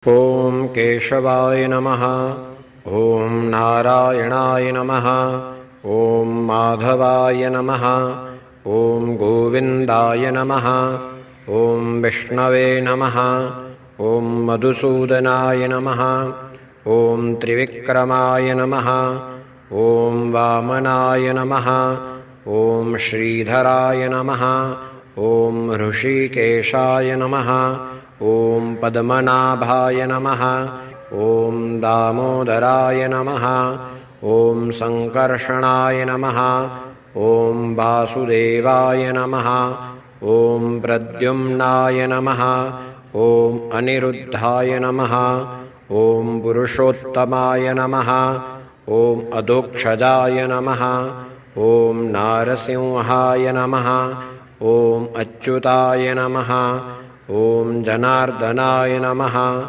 ॐ केशवाय नमः। ॐ नारायणाय नमः। ॐ माधवाय नमः। ॐ गोविन्दाय नमः। ॐ विष्णवे नमः। ॐ मधुसूदनाय नमः। ॐ त्रिविक्रमाय नमः। ॐ वामनाय नमः। ॐ श्रीधराय नमः। ॐ ऋषिकेशाय नमः। ॐ पद्मनाभाय नमः। ॐ दामोदराय नमः। ॐ सङ्कर्षणाय नमः। ॐ वासुदेवाय नमः। ॐ प्रद्युम्नाय नमः। ॐ अनिरुद्धाय नमः। ॐ पुरुषोत्तमाय नमः। ॐ अधोक्षजाय नमः। ॐ नारसिंहाय नमः। ॐ अच्युताय नमः। ॐ जनार्दनाय नमः।